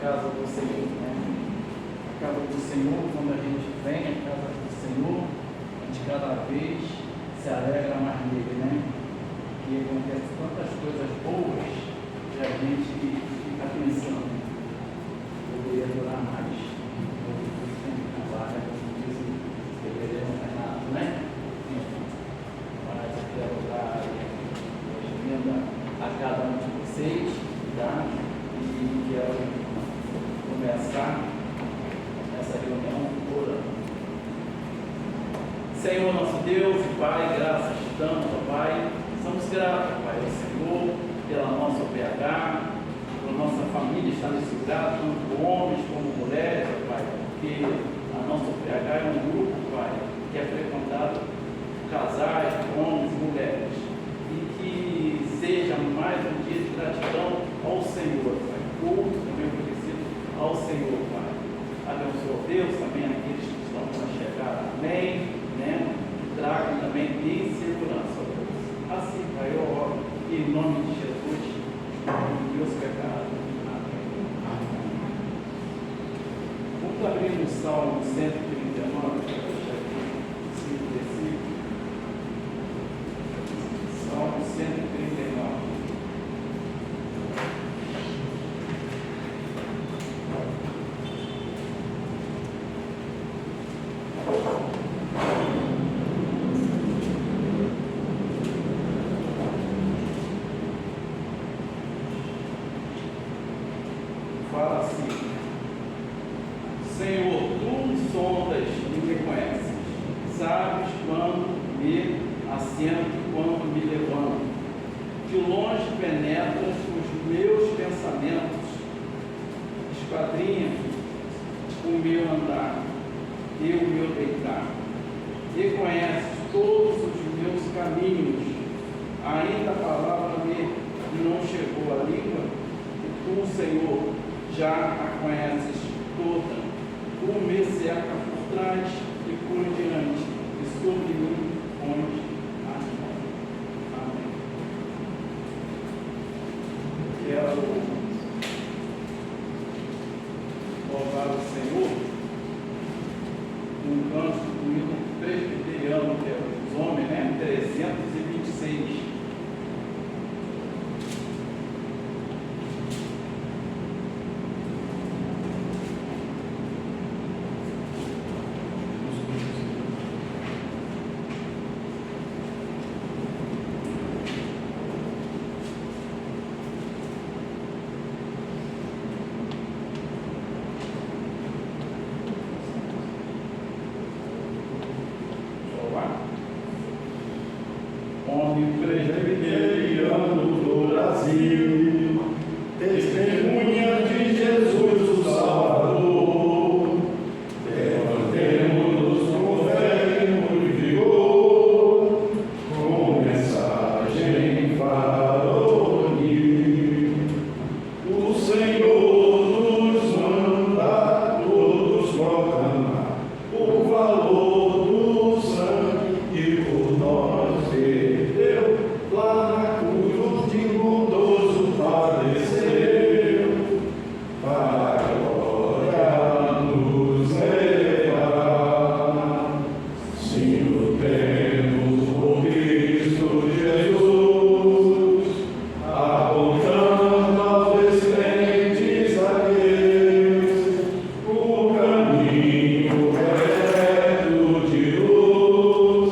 casa do Senhor, né? A casa do Senhor, quando a gente vem à casa do Senhor, a gente cada vez se alegra mais nele, né? E acontece tantas coisas boas que a gente fica pensando, poderia durar mais. Deveria não ter nada, né? Mas eu quero dar bem-vinda a cada um de vocês, tá? E quero começar essa reunião orando. Senhor nosso Deus e Pai, graças te damos, ó Pai. Somos gratos, Pai, ao Senhor, pela nossa PH, pela nossa família estar nesse lugar, tanto homens como mulheres, ó Pai, porque a nossa PH é um grupo, Pai, que é frequentado por casais, homens e mulheres, e que seja mais um dia de gratidão ao Senhor, Pai, culto também oferecido ao Senhor, Pai. Abençoa Deus também aqueles que estão para chegar, amém, né? Que tragam também de segurança, ó Deus. Assim, Pai, eu oro em nome de Jesus, em Deus pecado. Amém. Vamos abrir no Salmo 139, para deixar aqui 5 versículos. Salmo 139. Fala assim: Senhor, tu sondas e me conheces, sabes quando me assento e quando me levanto. De longe penetras os meus pensamentos, esquadrinha o meu andar e o meu deitar, e conheces todos os meus caminhos. Ainda a palavra me não chegou à língua, e tu, Senhor, já a conheces toda. Tu me cerca por trás e por diante, e sobre mim pões as mãos. Amém. Quero louvar o Senhor um canto do hino presbiteriano, que é os homens, né? 326. Presbiteriano do Brasil, testemunha de Jesus o Salvador, levantemo-nos com fé e muito vigor, com mensagem varonil. O Senhor nos manda todos proclamar o valor do sangue que por nós perdeu, lá na cruz de bondoso padeceu, para a glória nos levar. Sim, o temos por Cristo Jesus, apontando aos descrentes a Deus, o caminho reto de luz.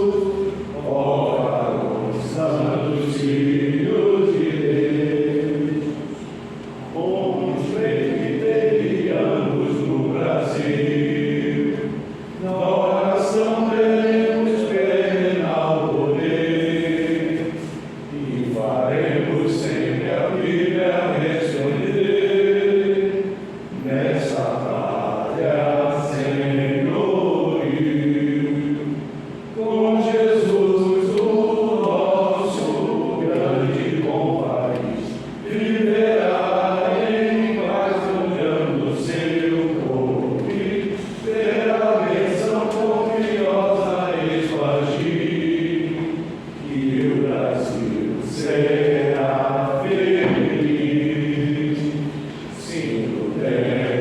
Ora, os santos filhos de Deus, como os presbiterianos no Brasil, na oração teremos perenal poder, e faremos sempre a Bíblia responder, nessa batalha senhoril. Com Jesus, o nosso grande compaís, viverá em paz olhando seu corpo, terá bênção copiosa expandir, e o Brasil será feliz. Sim, o tempo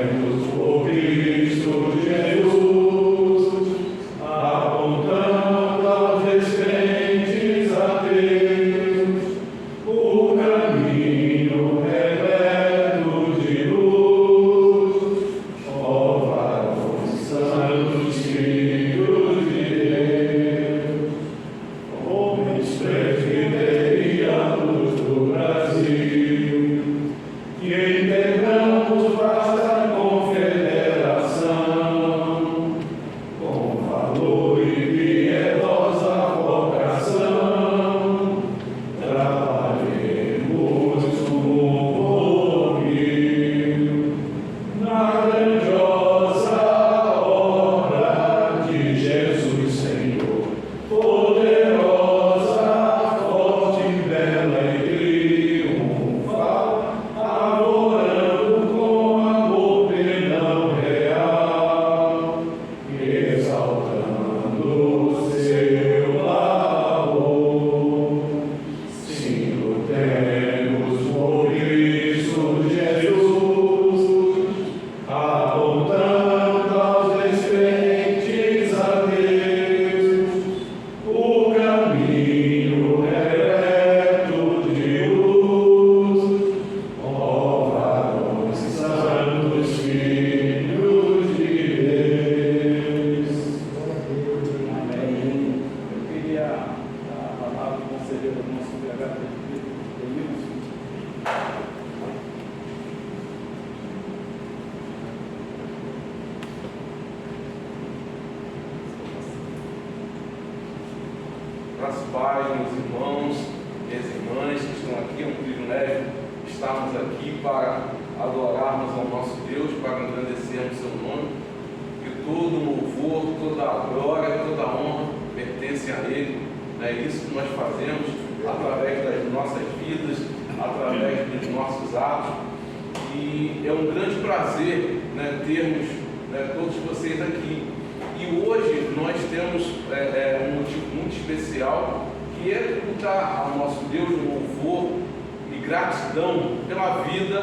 pelo nosso PH Denilson. Graças ao Pai, meus irmãos e as irmãs que estão aqui, é um privilégio estarmos aqui para adorarmos ao nosso Deus, para engrandecermos seu nome, que todo o louvor, toda a glória, toda a honra pertencem a Ele. É isso que nós fazemos através das nossas vidas, através dos nossos atos, e é um grande prazer, né, termos, né, todos vocês aqui. E hoje nós temos um motivo muito especial, que é tributar ao nosso Deus louvor e gratidão pela vida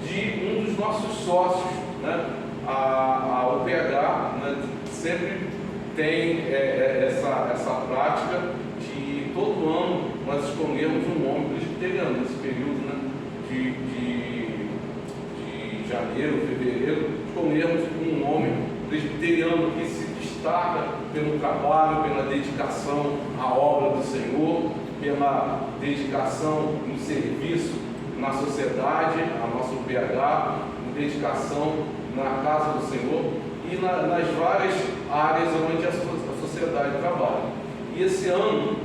de um dos nossos sócios, né? A UPH, né, sempre tem essa prática de todo ano nós escolhermos um nome presbiteriano nesse período, né, de janeiro, fevereiro, escolhermos um nome presbiteriano que se destaca pelo trabalho, pela dedicação à obra do Senhor, pela dedicação no serviço na sociedade, a nossa UPH, dedicação na casa do Senhor e nas várias áreas onde a sociedade trabalha. E esse ano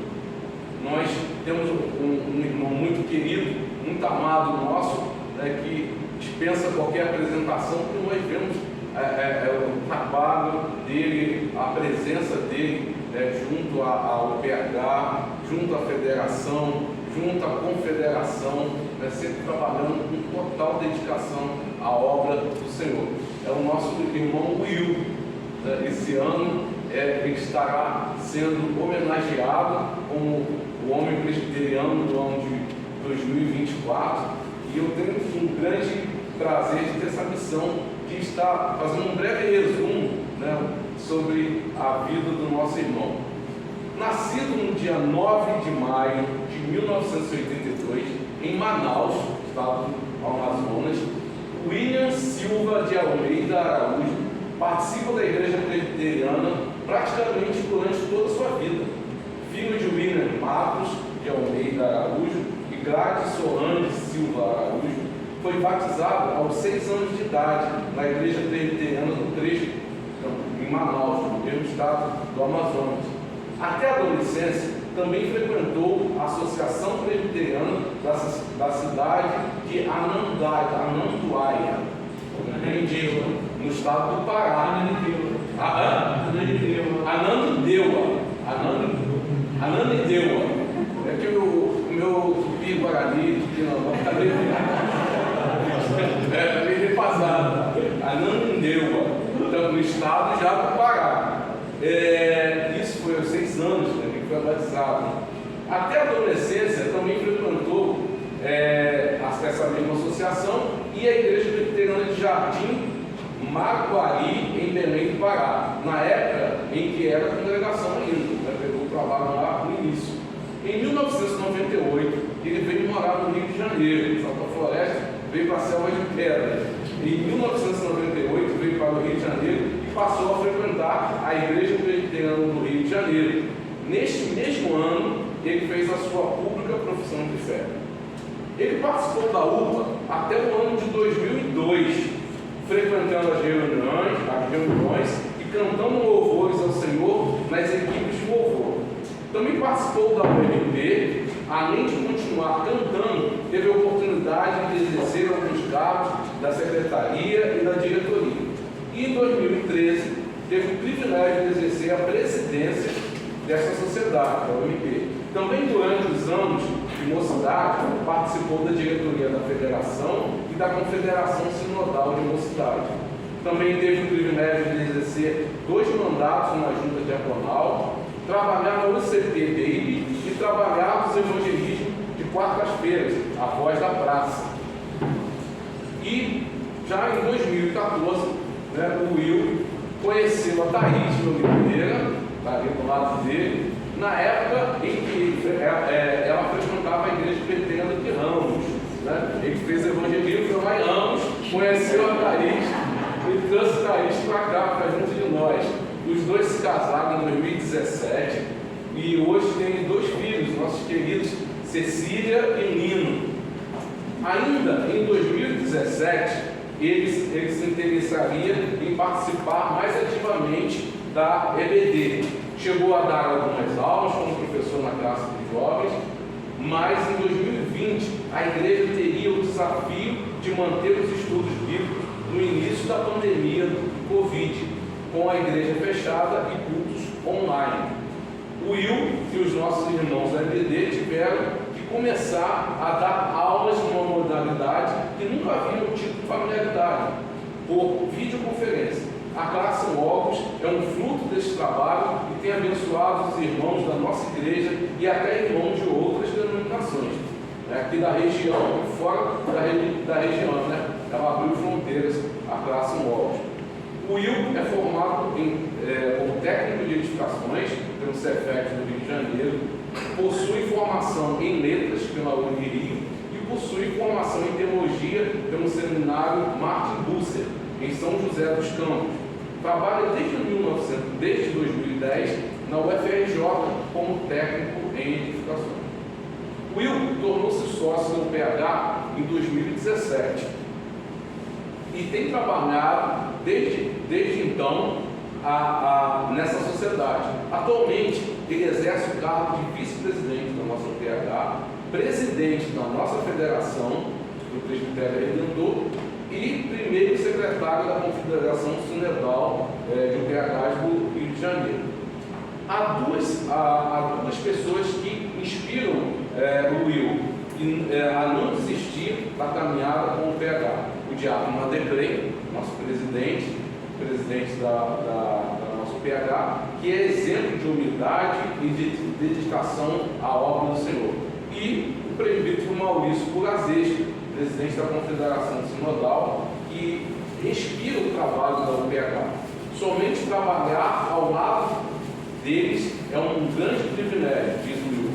nós temos um irmão muito querido, muito amado nosso, né, que dispensa qualquer apresentação, porque nós vemos o trabalho dele, a presença dele junto ao UPH, junto à federação, junto à confederação, sempre trabalhando com total dedicação à obra do Senhor. É o nosso irmão Will. Esse ano ele estará sendo homenageado como o homem presbiteriano do ano de 2024, e eu tenho um grande prazer de ter essa missão de estar fazendo um breve resumo, né, sobre a vida do nosso irmão. Nascido no dia 9 de maio de 1982, em Manaus, estado do Amazonas, William Silva de Almeida Araújo participa da igreja presbiteriana praticamente durante toda a sua vida. Filho de William Matos de Almeida Araújo e Gladys Solange Silva Araújo, foi batizado aos 6 anos de idade na igreja presbiteriana do Trecho, em Manaus, no mesmo estado do Amazonas. Até a adolescência, também frequentou a Associação Presbiteriana da cidade de Ananduaia, no estado do Pará. Ananindeua. É que o meu tupi-guarani está meio defasado. Ananindeua, então, no estado já do Pará. Isso foi aos 6 anos, né, que foi batizado. Até a adolescência também frequentou essa mesma associação e a Igreja Presbiteriana de Jardim Maguari, em Belém do Pará, na época em que era congregação ainda, né, pegou o trabalho lá no início. Em 1998, ele veio morar no Rio de Janeiro, saiu da floresta, veio para a selva de pedra. Em 1998, veio para o Rio de Janeiro e passou a frequentar a Igreja Presbiteriana do Rio de Janeiro. Neste mesmo ano, ele fez a sua pública profissão de fé. Ele participou da UPA até o ano de 2002, frequentando as reuniões e cantando louvores ao Senhor nas equipes de louvor. Também participou da UMP, além de continuar cantando, teve a oportunidade de exercer alguns cargos da secretaria e da diretoria. E em 2013, teve o privilégio de exercer a presidência dessa sociedade, da UMP. Também durante os anos de mocidade, participou da diretoria da Federação e da Confederação Sinodal de Mocidade. Também teve o privilégio de exercer 2 mandatos na Junta Diaconal, trabalhar na UCP Baby e trabalhar nos evangelismos de quartas-feiras, a Voz da Praça. E já em 2014, né, o Will conheceu a Thaís Oliveira, está ali do lado dele, na época em que ela frequentava a Igreja Presbiteriana de Ramos. Né? Ele fez evangelismo, foi lá em Ramos, conheceu a Thaís e trouxe a Thaís para cá, para junto de nós. Os dois se casaram em 2017 e hoje têm 2 filhos, nossos queridos Cecília e Nino. Ainda em 2017, ele se interessaria em participar mais ativamente da EBD. Chegou a dar algumas aulas como professor na classe de jovens, mas em 2020 a igreja teria o desafio de manter os estudos bíblicos no início da pandemia do Covid, com a igreja fechada e cultos online. O Will e os nossos irmãos da EBD tiveram que começar a dar aulas numa modalidade que nunca haviam tido familiaridade, por videoconferência. A classe Logos é um fruto desse trabalho e tem abençoado os irmãos da nossa igreja e até irmãos de outras denominações, aqui da região e fora da região, né? Ela abriu fronteiras, a classe Logos. O Will é formado como técnico de edificações pelo Cefet do Rio de Janeiro, possui formação em letras pela Unirio e possui formação em teologia pelo seminário Martin Busser, em São José dos Campos. Trabalha desde 2010 na UFRJ como técnico em edificações. Will tornou-se sócio do PH em 2017 e tem trabalhado desde então nessa sociedade. Atualmente, ele exerce o cargo de vice-presidente da nossa PH, presidente da nossa federação do Presbitério Redentor e primeiro secretário da Confederação Sinodal de UPHs do Rio de Janeiro. Há duas pessoas que inspiram o Will a não desistir da caminhada com o PH. O diácono Adebrei, nosso presidente da nossa PH, que é exemplo de humildade e de dedicação à obra do Senhor. E o presbítero Maurício Curazes, presidente da Confederação Sinodal, que inspira o trabalho da UPH. Somente trabalhar ao lado deles é um grande privilégio, diz o Will.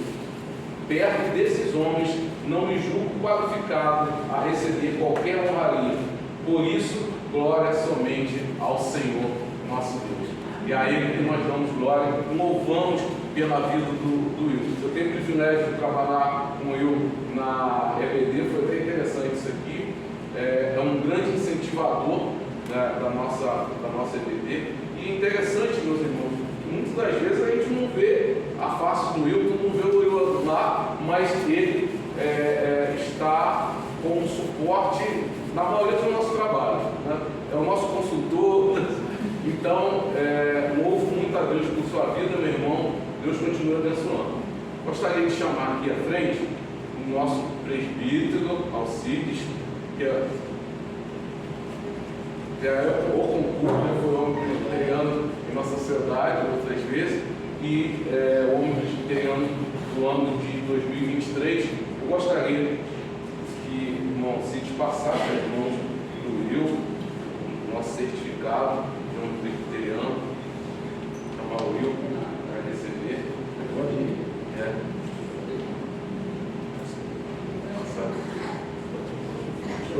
Perto desses homens, não me julgo qualificado a receber qualquer honraria. Por isso, glória somente ao Senhor, nosso Deus. E a Ele que nós damos glória, louvamos pela vida do Will. Eu tenho o privilégio de trabalhar com o Will na EBD, foi até interessante isso aqui. É um grande incentivador, né, da nossa EBD. E interessante, meus irmãos, muitas das vezes a gente não vê a face do Will, não vê o Will lá, mas ele está com suporte na maioria do nosso trabalho, né? É o nosso consultor. Então, louvo muito a Deus por sua vida, meu irmão. Deus continue abençoando. Gostaria de chamar aqui à frente o nosso presbítero Alcides, que é o concurso, né? Foi homem presbiteriano em nossa sociedade outras vezes, e homem presbiteriano do ano de 2023. Eu gostaria que o irmão Alcides passasse às mãos do Will, nosso certificado de homem presbiteriano. Chamar o Will para receber. Pode ir.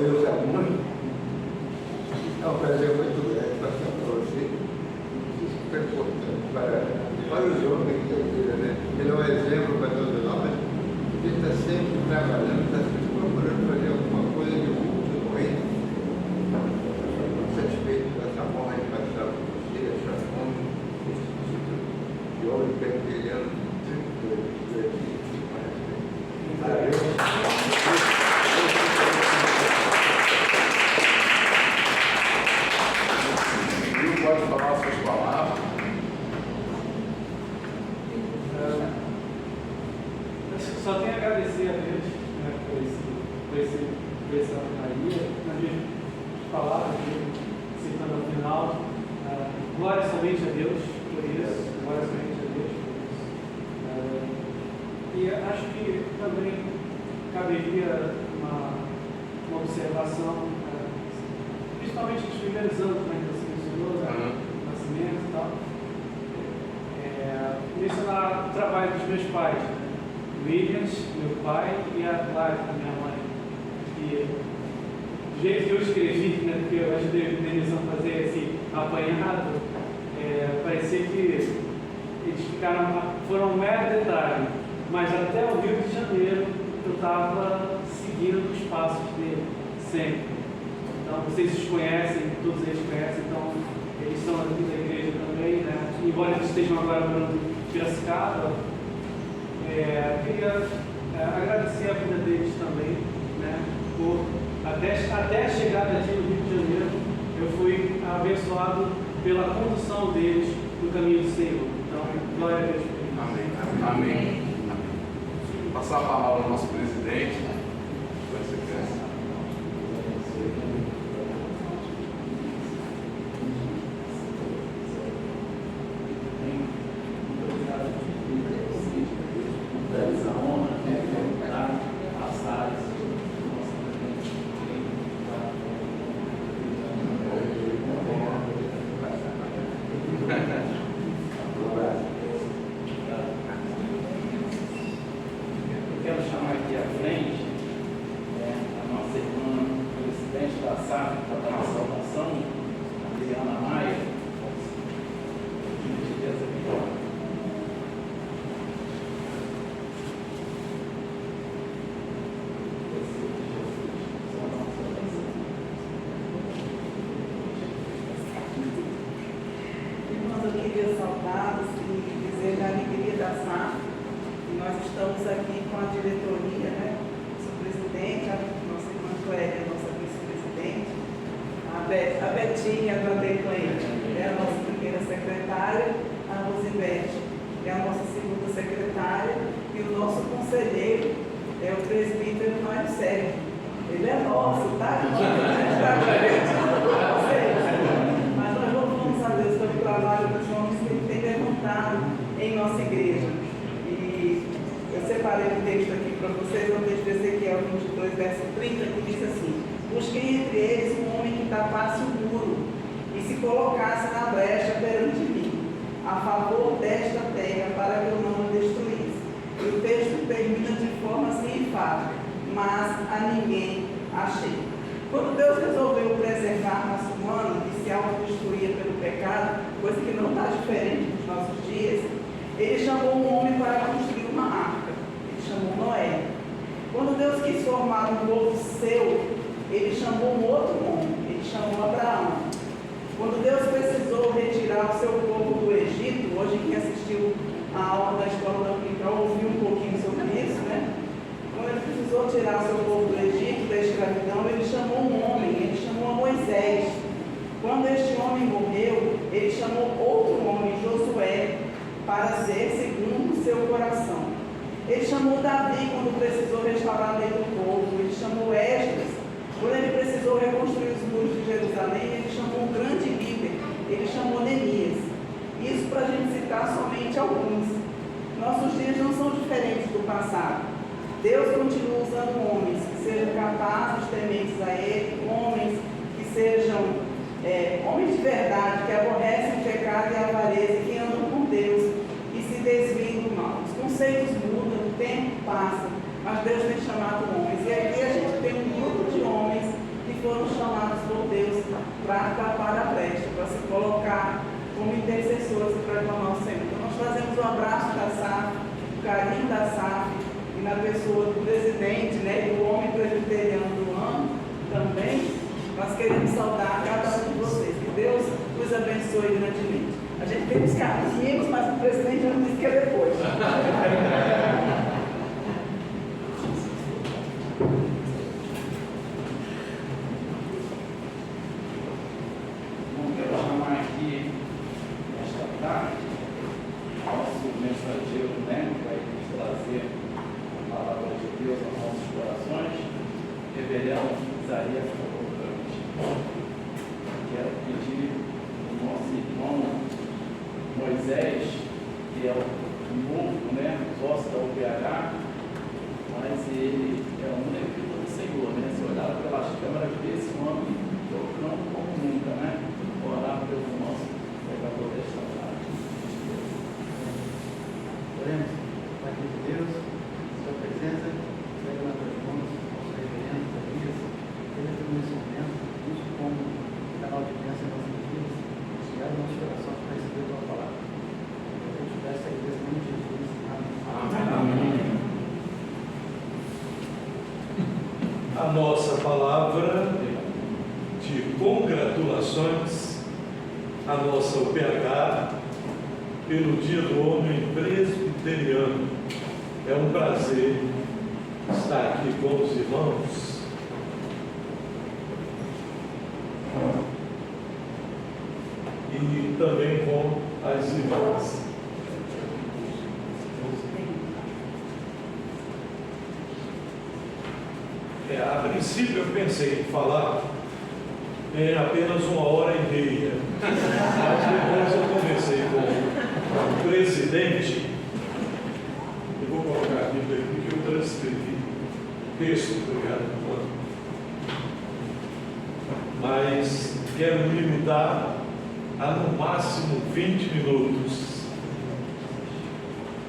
Eu sabia. É um prazer muito grande passar para você. Super importante para os homens da igreja, né? Ele é um exemplo para todos nós. Ele está sempre trabalhando, está sempre procurando fazer alguma coisa de muito corrente. Estou satisfeito com essa honra de passar por você, essa honra, esse tipo de homem presbiteriano. Pode falar suas palavras. Só tenho a agradecer a Deus, né, por essa honraria, nas minhas palavras, citando ao final, glória somente a Deus por isso, glória somente a Deus por isso. E acho que também caberia uma observação, principalmente nos primeiros anos, né, que você mencionou, né, nascimento e tal, mencionar o trabalho dos meus pais, né? Williams, meu pai, e a Clara, minha mãe. E do jeito que eu escrevi, né, porque eu ajudei a Denison a fazer esse apanhado, parecia que eles foram um mero detalhe, mas até o Rio de Janeiro estava seguindo os passos dele, sempre. Então, vocês os conhecem, todos eles conhecem, então, eles são aqui da igreja também, né? Embora eles estejam agora morando em Piracicaba, queria agradecer a vida deles também, né? Até a chegada aqui no Rio de Janeiro, eu fui abençoado pela condução deles no caminho do Senhor. Então, glória a Deus. Amém. Amém. Passar a palavra ao nosso presidente. Quando Deus resolveu preservar a raça humana que se autodestruía pelo pecado, coisa que não está diferente dos nossos dias, Ele chamou um homem para construir uma arca. Ele chamou Noé. Quando Deus quis formar um povo seu, Ele chamou um outro homem. Ele chamou Abraão. Quando Deus precisou retirar o seu povo do Egito, hoje quem assistiu a aula da escola dominical ouviu um pouquinho sobre isso, né? Quando Ele precisou tirar o seu povo do Egito, da escravidão, Ele chamou um homem, Ele chamou a Moisés. Quando este homem morreu, Ele chamou outro homem, Josué, para ser segundo o seu coração. Ele chamou Davi quando precisou restaurar a lei do povo. Ele chamou Esdras. Quando ele precisou reconstruir os muros de Jerusalém, ele chamou um grande líder. Ele chamou Neemias. Isso para a gente citar somente alguns. Nossos dias não são diferentes do passado. Deus continua usando homens que sejam capazes, tementes a Ele, homens que sejam homens de verdade, que aborrecem o pecado e a avareza, que andam com Deus e se desviam do mal. Os conceitos mudam, o tempo passa, mas Deus tem chamado homens. E aqui a gente tem um grupo de homens que foram chamados por Deus para tapar a brecha, para se colocar como intercessores e para clamar ao Senhor. Então nós fazemos o abraço da SAF, o carinho da SAF, e na pessoa do presidente, né, e do homem presbiteriano do ano também, nós queremos saudar cada um de vocês. Que Deus os abençoe grandemente. A gente tem os carros mínimos, mas o presidente já não disse que é depois. Bom, quero chamar aqui, nesta tarde, nosso mensageiro, né, que vai nos trazer a palavra de Deus aos nossos corações, reverendo Isaías Cavalcante. Quero pedir ao nosso irmão Moisés, que é o novo, né, sócio da UPH, mas ele é um servidor do Senhor, né? Se olhar pelas câmeras desse homem, tocando como nunca, né? Orar pelo nosso pregador desta tarde. Oremos, Pai de Deus, sua presença, pega nas tuas mãos, nosso reverendo, Isaías, seja nesse momento, uso como canal de bênção em nossas vidas, e abre o nosso coração para receber a tua palavra. Que a gente tivesse a igreja em nome de Jesus. Amém. Amém. a nossa palavra de congratulações à nossa UPH pelo Dia do Homem Presbiteriano. É um prazer estar aqui com os irmãos. E também com as irmãs. A princípio eu pensei em falar apenas 1h30, mas depois eu conversei com o presidente. Eu vou colocar aqui que eu transcrevi o texto, obrigado. Mas quero me limitar a no máximo 20 minutos.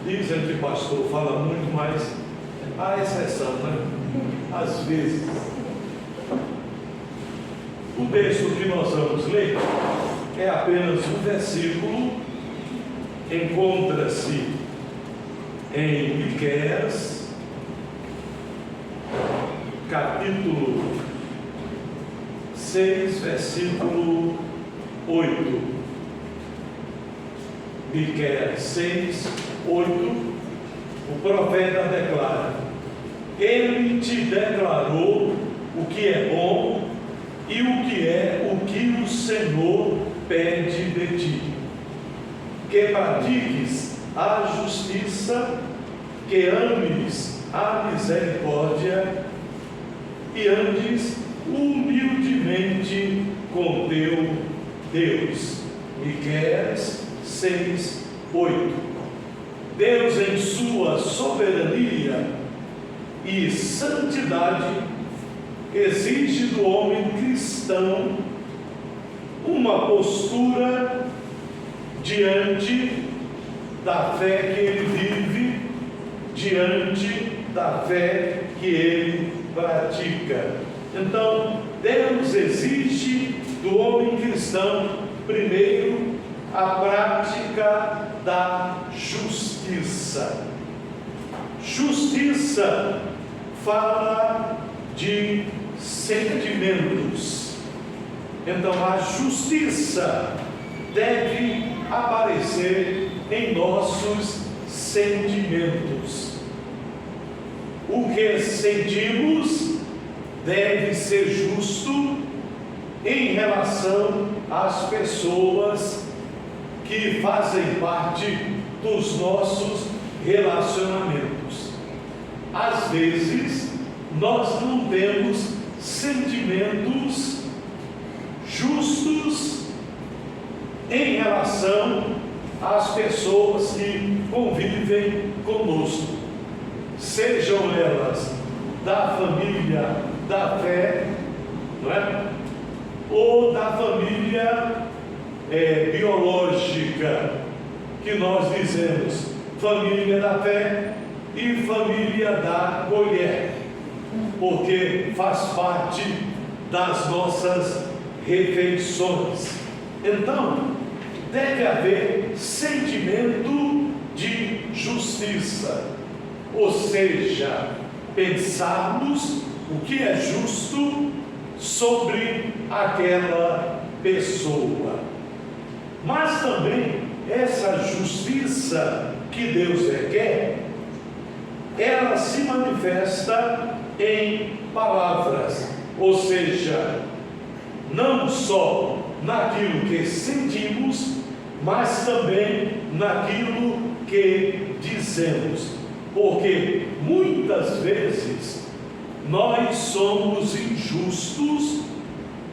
Dizem que pastor fala muito, mas há exceção, né? Às vezes. O texto que nós vamos ler é apenas um versículo, encontra-se em Miqueias, capítulo 6, versículo 8. Miqueias 6, 8, o profeta declara: Ele te declarou o que é bom e o que o Senhor pede de ti, que pratiques a justiça, que ames a misericórdia e andes humildemente com teu Deus. Miqueias 6, 8. Deus, em sua soberania e santidade, exige do homem cristão uma postura diante da fé que ele vive, diante da fé que ele pratica. Então, Deus exige do homem cristão, primeiro, a prática da justiça. Justiça fala de sentimentos. Então, a justiça deve aparecer em nossos sentimentos. O que sentimos deve ser justo em relação às pessoas que fazem parte dos nossos relacionamentos. Às vezes, nós não temos sentimentos justos em relação às pessoas que convivem conosco, sejam elas da família da fé, não é? Ou da família biológica, que nós dizemos família da fé e família da colher, porque faz parte das nossas refeições. Então, deve haver sentimento de justiça, ou seja, pensarmos o que é justo sobre aquela pessoa. Mas também essa justiça que Deus requer, ela se manifesta em palavras, ou seja, não só naquilo que sentimos, mas também naquilo que dizemos, porque muitas vezes nós somos injustos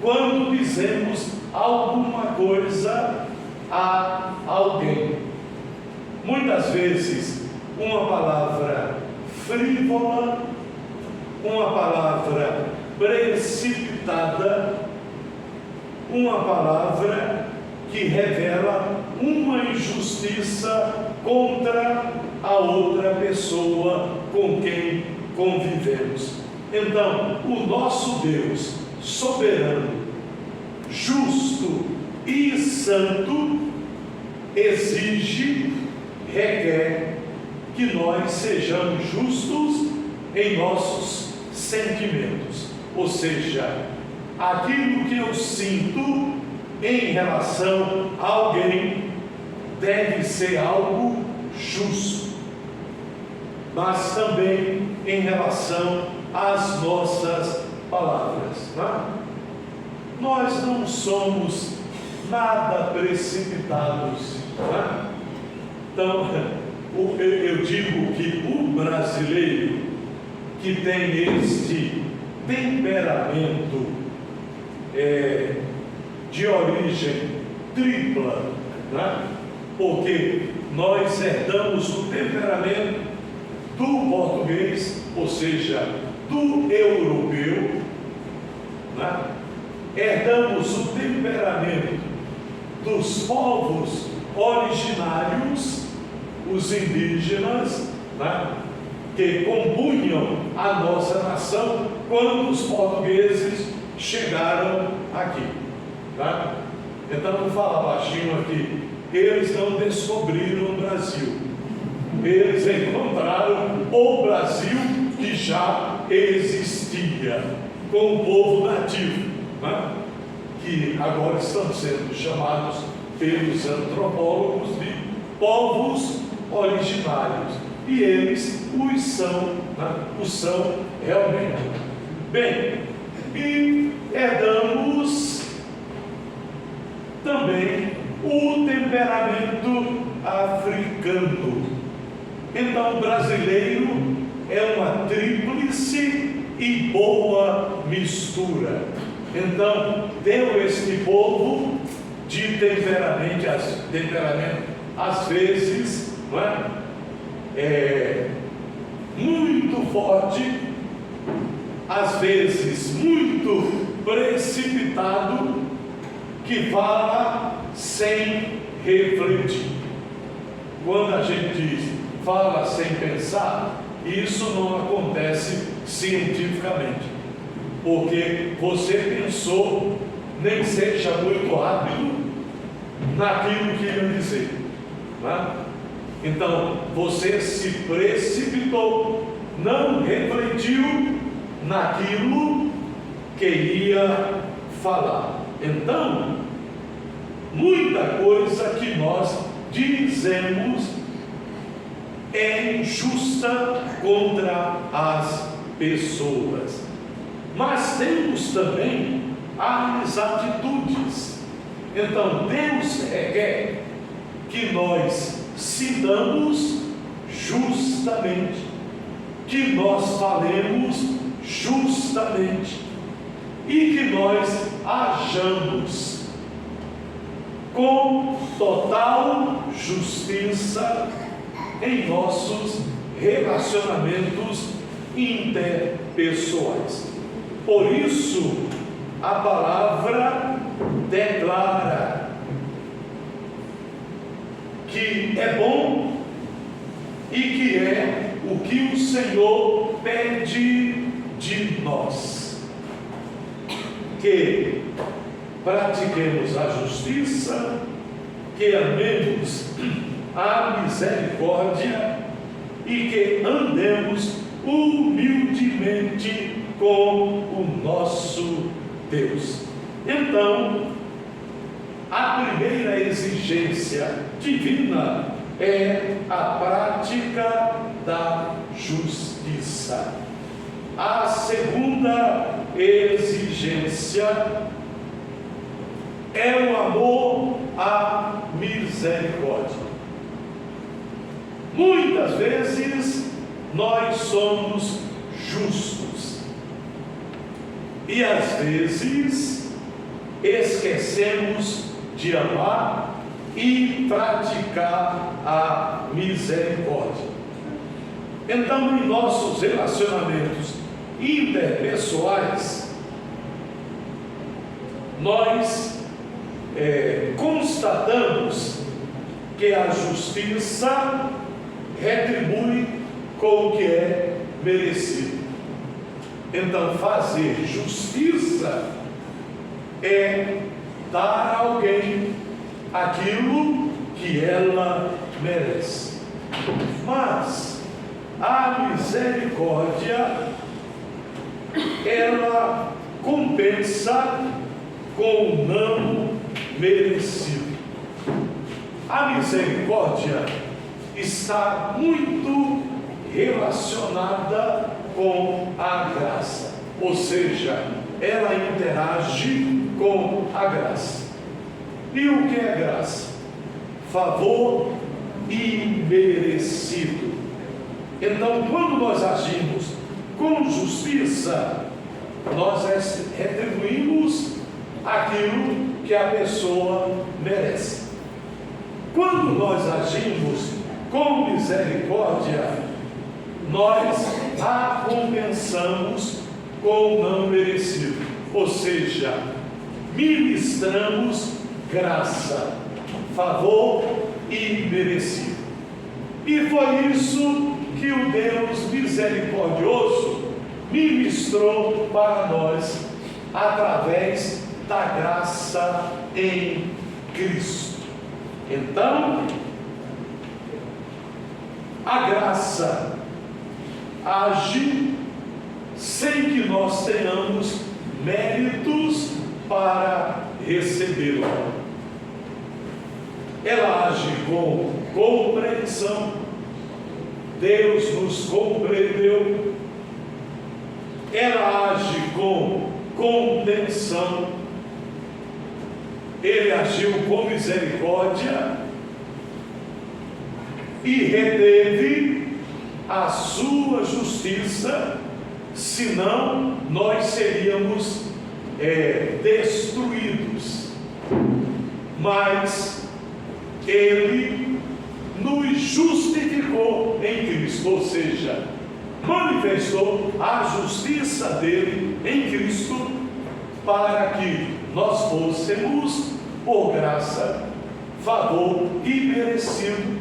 quando dizemos alguma coisa a alguém. Muitas vezes uma palavra frívola, uma palavra precipitada, uma palavra que revela uma injustiça contra a outra pessoa com quem convivemos. Então, o nosso Deus soberano, justo e santo, exige, requer que nós sejamos justos em nossos sentimentos, ou seja, aquilo que eu sinto em relação a alguém deve ser algo justo, mas também em relação às nossas palavras. Nós não somos nada precipitados. Então, eu digo que o brasileiro que tem este temperamento de origem tripla, porque nós herdamos o temperamento do português, ou seja, do europeu, herdamos o temperamento dos povos originários, os indígenas, que compunham a nossa nação quando os portugueses chegaram aqui. Então, vou falar baixinho aqui. Eles não descobriram o Brasil, eles encontraram o Brasil que já existia, com o povo nativo, que agora estão sendo chamados pelos antropólogos de povos originários, e eles os são realmente. Bem, e herdamos também o temperamento africano. Então, o brasileiro é uma tríplice e boa mistura. Então, deu este povo de temperamento às vezes, muito forte, às vezes muito precipitado, que fala sem refletir. Quando a gente diz fala sem pensar, isso não acontece cientificamente, porque você pensou, nem seja muito rápido naquilo que ia dizer, Então, você se precipitou, não refletiu naquilo que ia falar. Então, muita coisa que nós dizemos é injusta contra as pessoas. Mas temos também as atitudes. Então, Deus quer que nós citamos justamente, que nós falemos justamente e que nós hajamos com total justiça em nossos relacionamentos interpessoais. Por isso, a palavra declara que é bom e que é o que o Senhor pede de nós, que pratiquemos a justiça, que amemos a misericórdia e que andemos humildemente com o nosso Deus. Então, a primeira exigência divina é a prática da justiça. A segunda exigência é o amor à misericórdia. Muitas vezes nós somos justos e às vezes esquecemos de amar e praticar a misericórdia. Então, em nossos relacionamentos interpessoais, nós constatamos que a justiça retribui com o que é merecido. Então, fazer justiça é dar a alguém aquilo que ela merece. Mas a misericórdia ela compensa com o não merecido. A misericórdia está muito relacionada com a graça, ou seja, ela interage com a graça. E o que é graça? Favor imerecido. Então, quando nós agimos com justiça, nós retribuímos aquilo que a pessoa merece. Quando nós agimos com misericórdia, nós a compensamos com o não merecido, ou seja, ministramos graça, favor imerecido. E foi isso que o Deus misericordioso ministrou para nós através da graça em Cristo. Então, a graça age sem que nós tenhamos méritos para recebê-la. Ela age com compreensão. Deus nos compreendeu. Ela age com contenção. Ele agiu com misericórdia e reteve a sua justiça, senão nós seríamos destruídos. Mas Ele nos justificou em Cristo, ou seja, manifestou a justiça dele em Cristo, para que nós fôssemos, por graça, favor imerecido,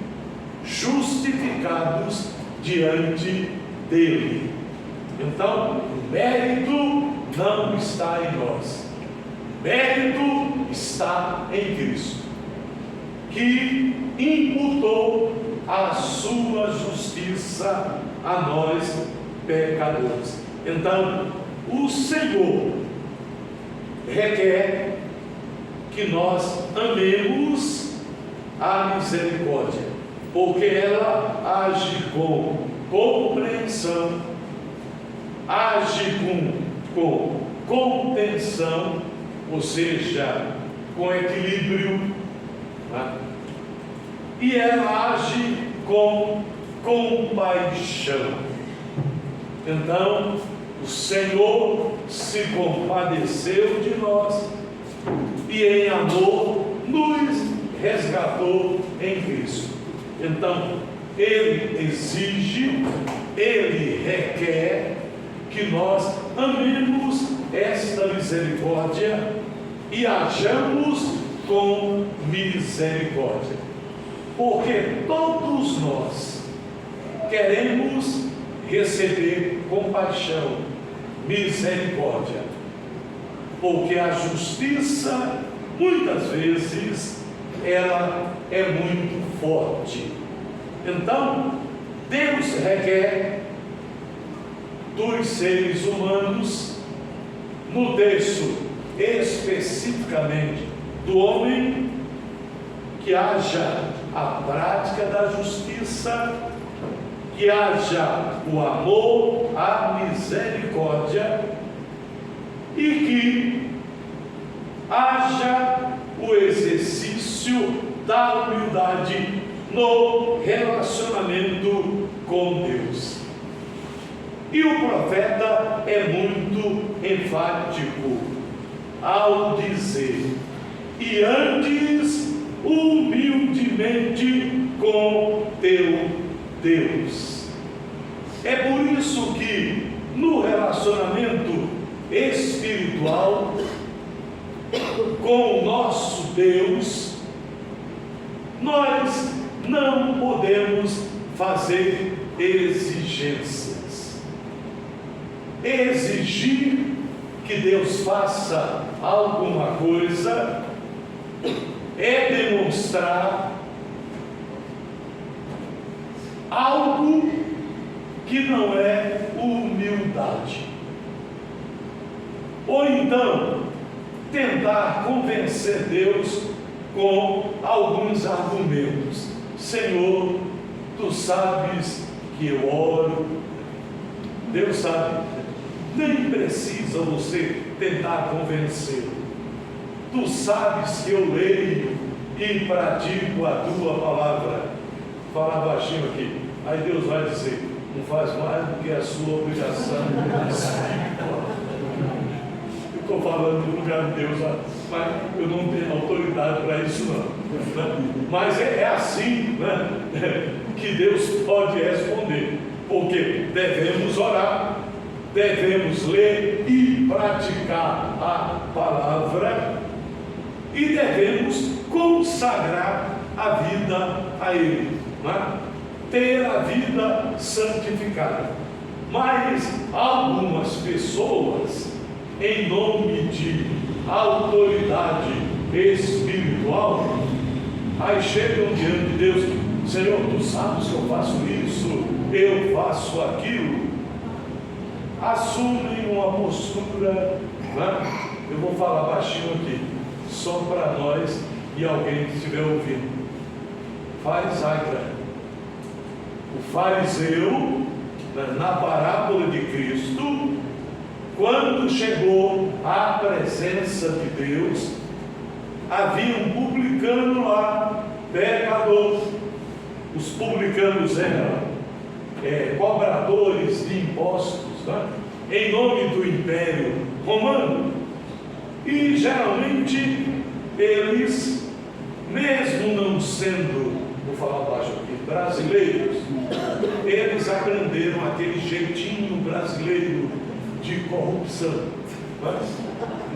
justificados diante dele. Então, o mérito não está em nós, o mérito está em Cristo, que imputou a sua justiça a nós pecadores. Então, o Senhor requer que nós amemos a misericórdia, porque ela age com compreensão, age com contenção, ou seja, com equilíbrio, tá? E ela age com compaixão. Então, o Senhor se compadeceu de nós e em amor nos resgatou em Cristo. Então, Ele exige, Ele requer que nós amemos esta misericórdia e hajamos com misericórdia. Porque todos nós queremos receber compaixão, misericórdia, porque a justiça, muitas vezes, ela é muito forte. Então, Deus requer dos seres humanos, no texto especificamente do homem, que haja a prática da justiça, que haja o amor, a misericórdia, e que haja o exercício da humildade no relacionamento com Deus. E o profeta é muito enfático ao dizer: e andes humildemente com teu Deus. É por isso que no relacionamento espiritual com o nosso Deus, nós não podemos fazer exigências. Exigir que Deus faça alguma coisa é demonstrar algo que não é humildade. Ou então, tentar convencer Deus com alguns argumentos. Senhor, tu sabes que eu oro. Deus sabe. Nem precisa você tentar convencê-lo. Tu sabes que eu leio e pratico a tua palavra. Fala baixinho aqui. Aí Deus vai dizer: não faz mais do que a sua obrigação. Eu estou falando no lugar de Deus, mas eu não tenho autoridade para isso não. Né? Mas é assim, né? Que Deus pode responder. Porque devemos orar, devemos ler e praticar a palavra, e devemos consagrar a vida a Ele, né? Ter a vida santificada. Mas algumas pessoas, em nome de autoridade espiritual, aí chegam diante de Deus: Senhor, tu sabes que eu faço isso, eu faço aquilo. Assumem uma postura, né? Eu vou falar baixinho aqui, só para nós e alguém que estiver ouvindo. Farisaica. O fariseu, na parábola de Cristo, quando chegou à presença de Deus, havia um publicano lá, pecador. Os publicanos eram cobradores de impostos, né? Em nome do Império Romano. E geralmente eles, mesmo não sendo, vou falar baixo aqui, brasileiros, eles aprenderam aquele jeitinho brasileiro de corrupção.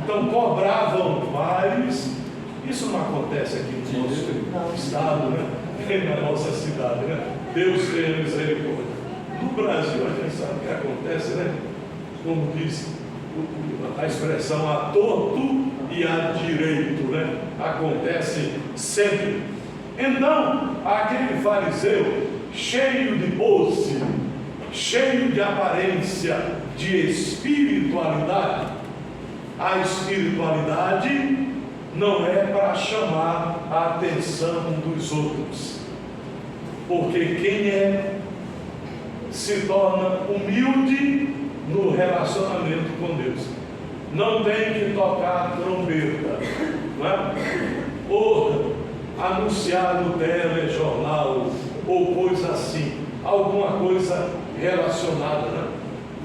Então cobravam mais. Isso não acontece aqui no nosso estado, né? Na nossa cidade, né? Deus tenha misericórdia. No Brasil a gente sabe o que acontece, né? Como diz a expressão, a torto e a direito, né? Acontece sempre. Então, aquele fariseu, cheio de pose, cheio de aparência de espiritualidade, a espiritualidade não é para chamar a atenção dos outros, porque quem se torna humilde no relacionamento com Deus não tem que tocar trombeta, não é? Ou anunciar no telejornal, ou coisa assim, alguma coisa relacionada, né?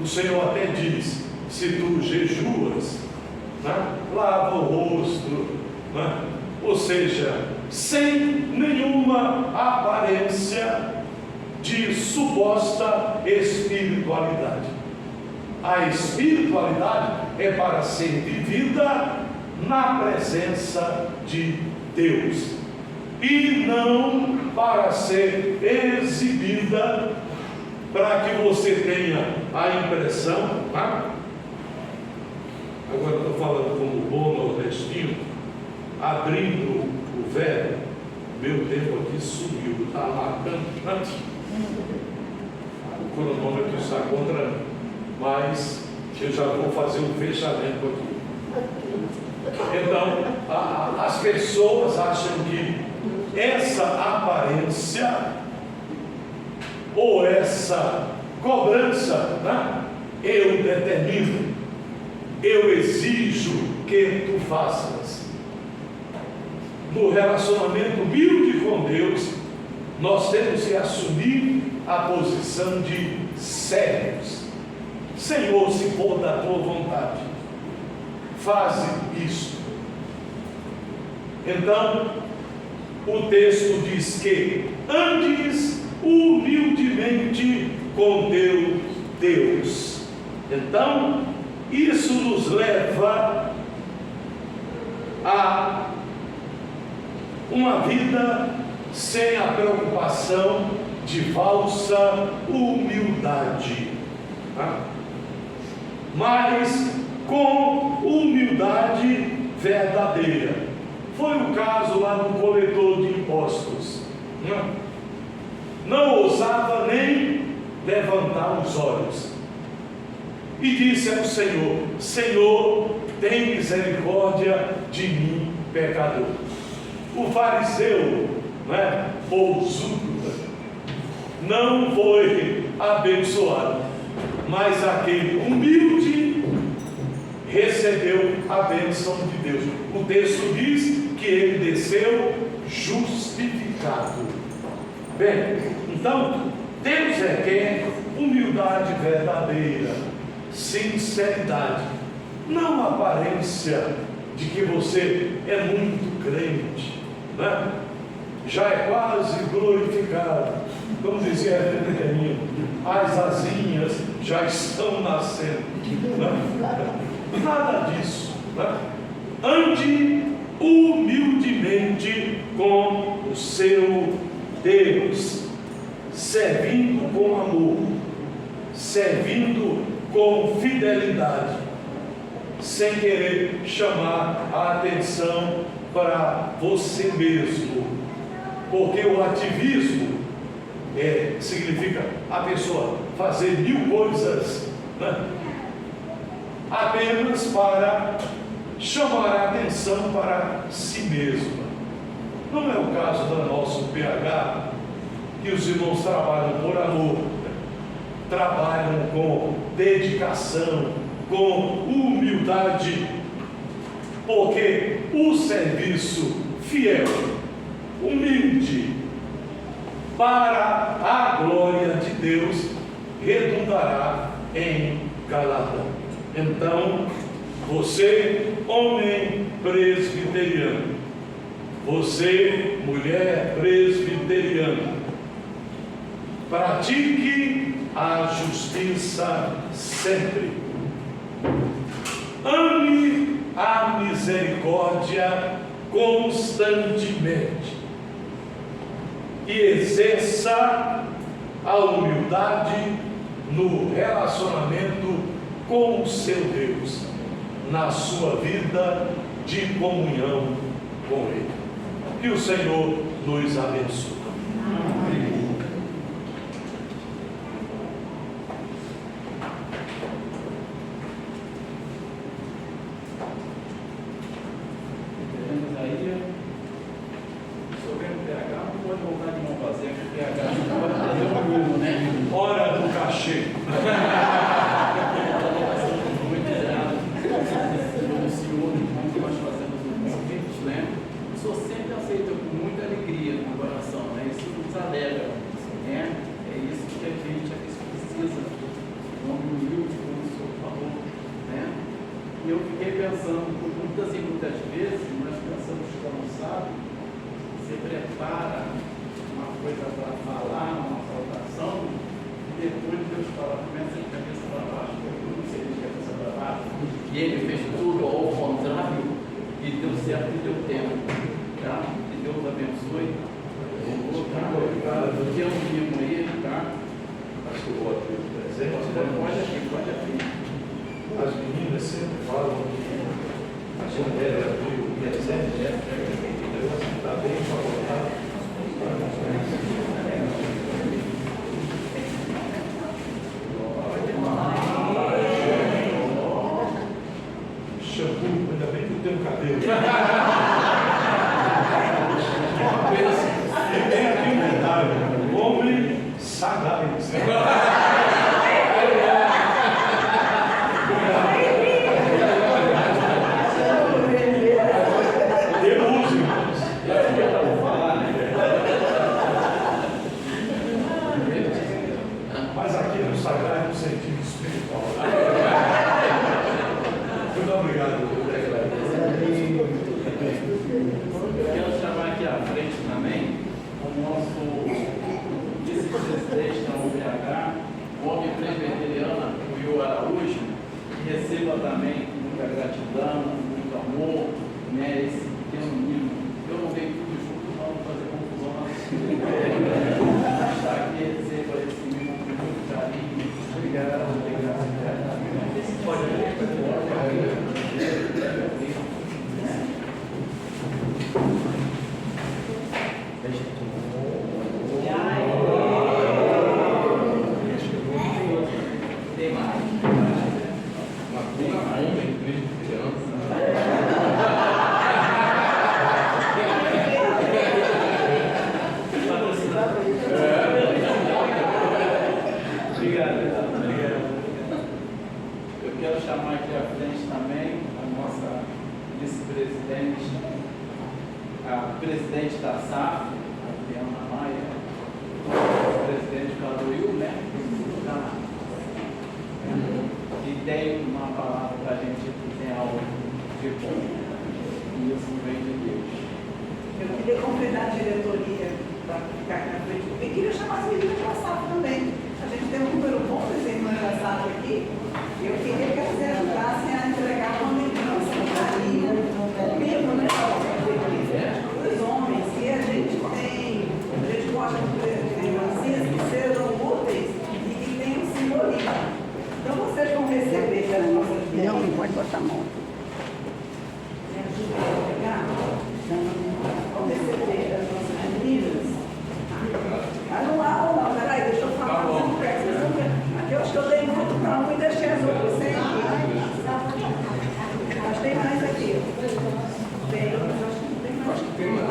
O Senhor até diz: se tu jejuas, né, lava o rosto, né? Ou seja, sem nenhuma aparência de suposta espiritualidade. A espiritualidade é para ser vivida na presença de Deus, e não para ser exibida para que você tenha a impressão, tá? Agora estou falando como bom nordestino, abrindo o véu. Meu tempo aqui sumiu, está lá cantando. O cronômetro está contra, mas eu já vou fazer um fechamento aqui. Então, as pessoas acham que essa aparência ou essa cobrança, né, eu determino, eu exijo que tu faças. No relacionamento humilde com Deus, nós temos que assumir a posição de servos. Senhor, se for da tua vontade, faze isto. Então, o texto diz que andes humildemente com teu Deus. Então, isso nos leva a uma vida sem a preocupação de falsa humildade, tá? Mas com humildade verdadeira. Foi o caso lá do coletor de impostos. Não ousava nem levantar os olhos. e disse ao Senhor: Senhor, tem misericórdia de mim, pecador. O fariseu, ou Zúquita, não foi abençoado, mas aquele humilde recebeu a bênção de Deus. O texto diz que ele desceu justificado. Bem, então Deus requer humildade verdadeira, sinceridade, não aparência de que você é muito crente, já é quase glorificado, como dizia a Pequenino, as asinhas já estão nascendo, nada disso, ande humildemente com o seu Deus, servindo com amor, servindo com fidelidade, sem querer chamar a atenção para você mesmo, porque o ativismo significa a pessoa fazer 1000 coisas, apenas para chamar a atenção para si mesma. Não é o caso do nosso PH, que os irmãos trabalham por amor, trabalham com dedicação, com humildade, porque o serviço fiel, humilde, para a glória de Deus, redundará em galardão. Então, você, homem presbiteriano, você, mulher presbiteriana, pratique a justiça sempre. Ame a misericórdia constantemente e exerça a humildade no relacionamento com o seu Deus, na sua vida de comunhão com Ele. Que o Senhor nos abençoe. Amém. Hora do cachê. E eu fiquei pensando, muitas vezes, nós pensamos que não sabe, você prepara uma coisa para falar, uma saudação, e depois Deus fala, começa de cabeça para baixo, eu não sei de cabeça para baixo, e ele fez tudo ao contrário, e deu certo e deu tempo, tá? Que Deus abençoe. Obrigado. Que é um mimo aí, tá? Acho que eu vou aqui presente. Pode aqui. As meninas sempre falam que a mulher abriu o presente, Deus está bem favorável. Shampoo, ainda bem que eu tenho cabelo. E tem aqui um detalhe: homem sagaz. Mas aqui no sagrado, no sentido espiritual. Muito obrigado. Eu quero chamar aqui à frente também o nosso vice-presidente da UBH, o homem presbiteriano, o Will Araújo, que receba também muita gratidão, muito amor, esse pequeno mimo. Eu não dei tudo junto, não vou fazer confusão na está aqui, receba esse mimo com muito carinho. Obrigado. Tem mais. quero chamar aqui à frente também a nossa vice-presidente, a presidente da SAF, a Adriana Maia, o presidente Caruil, né? E tem uma palavra para a gente que tem algo de bom. E isso vem de Deus. Eu queria convidar a diretoria para ficar aqui na frente. Eu queria chamar as meninas da SAF também. A gente tem um número bom de irmãs da SAF aqui. Eu queria que elas ajudassem a entregar uma lembrança, um carinho, mesmo, né? Os homens, que a gente gosta de lembrancinhas que sejam úteis e que tenham simbolismo. Então vocês vão receber das nossas meninas. Não pode botar a mão. Me ajuda a pegar? Vão receber das nossas meninas. Mas não há ou não, peraí, deixa eu falar. Aqui eu acho que eu dei muito para um e deixei as outras sem aqui. Mas tem mais aqui. Tem, eu acho que não tem mais. Acho que tem mais.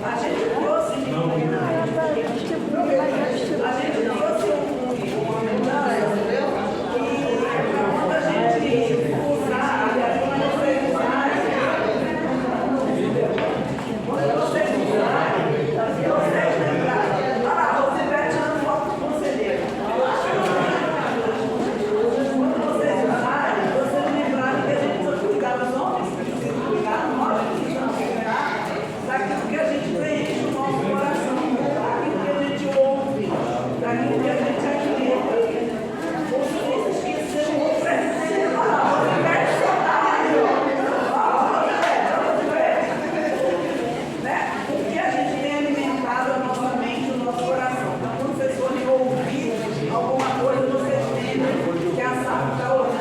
A gente trouxe uma homenagem que quando a gente usar, quando vocês usarem, vocês lembrarem. Olha lá, você vai tirando foto do conselheiro. Quando vocês usarem, vocês lembrarem que a gente precisa cuidar dos homens, precisa cuidar, nós precisamos cuidar daquilo que a gente preenche o nosso coração, daquilo que a gente ouve, daquilo que a gente acredita. Vocês esqueceram o presente. O que a gente tem alimentado a nossa mente, o nosso coração. Então, quando vocês forem ouvir alguma coisa, vocês lembrem que a SAF está orando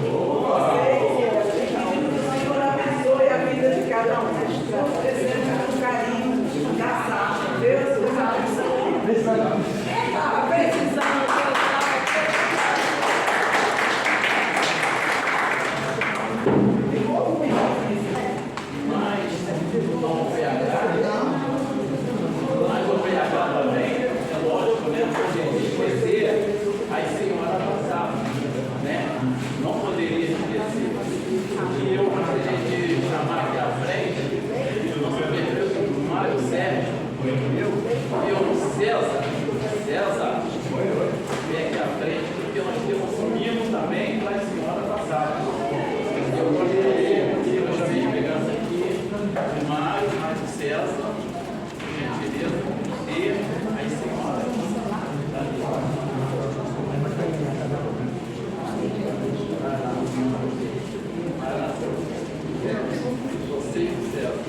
por vocês. E pedindo que o Senhor abençoe a vida de cada um. Oferecendo com carinho da SAF. Deus os abençoe. Precisamos. Mas o PH também, é lógico, né? A gente esquecer as senhoras passadas, né? Não poderia esquecer. E eu, para a gente chamar aqui à frente, o nosso prefeito Mário Sérgio, eu, César, vem aqui à frente, porque nós temos um mimo também para as senhoras passadas. Eu gostaria que eu chamei de pegança aqui, o Mário César, gentileza, e as senhoras. Você e o César.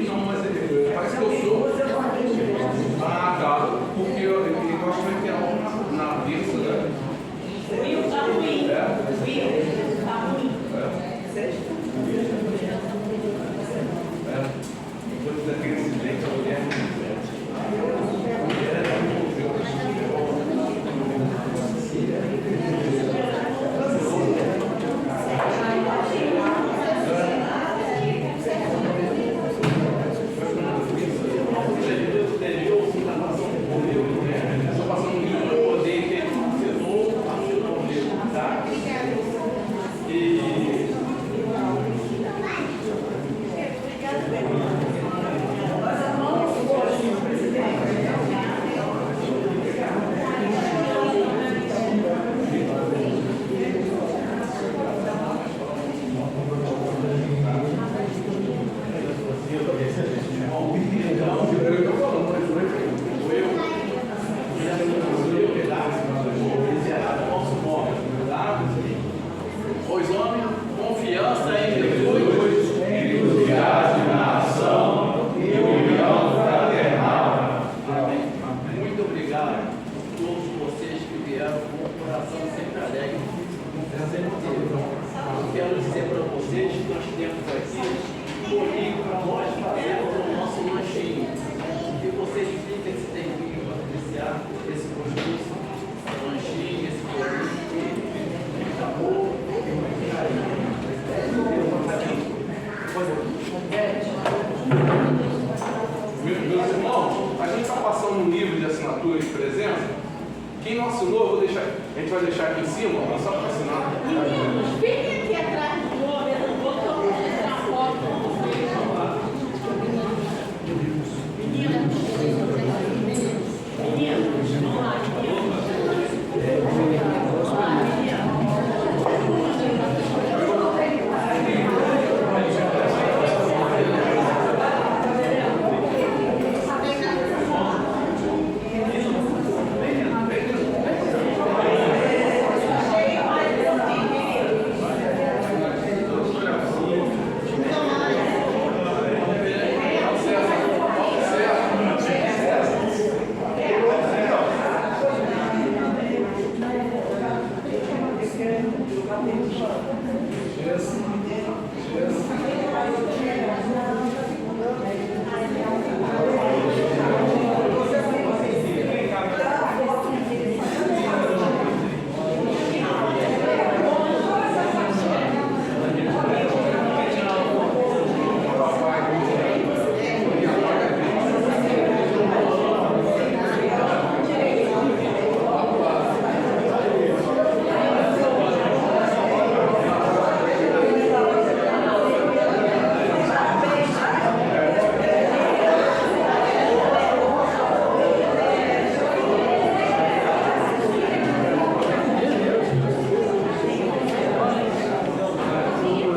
Não, mas parece que eu sou. Ah, tá. Porque eu acho que é na terça, né? O Will está ruim. É? O Will está ruim. Depois daquele incidente, a mulher sempre teve. Eu quero dizer para vocês que nós temos aqui comigo para nós fazermos o nosso lanchinho. E vocês fiquem esse tempinho para apreciar esse gostoso lanchinho, esse bolinho, muito amor e muito carinho. Meus irmãos, a gente está passando um livro de assinatura de presença. Quem não assinou, a gente vai deixar aqui em cima, só para assinar. Fiquem aqui atrás do nome, eu não vou tirar foto com vocês. Meninas, vamos lá, Jesus.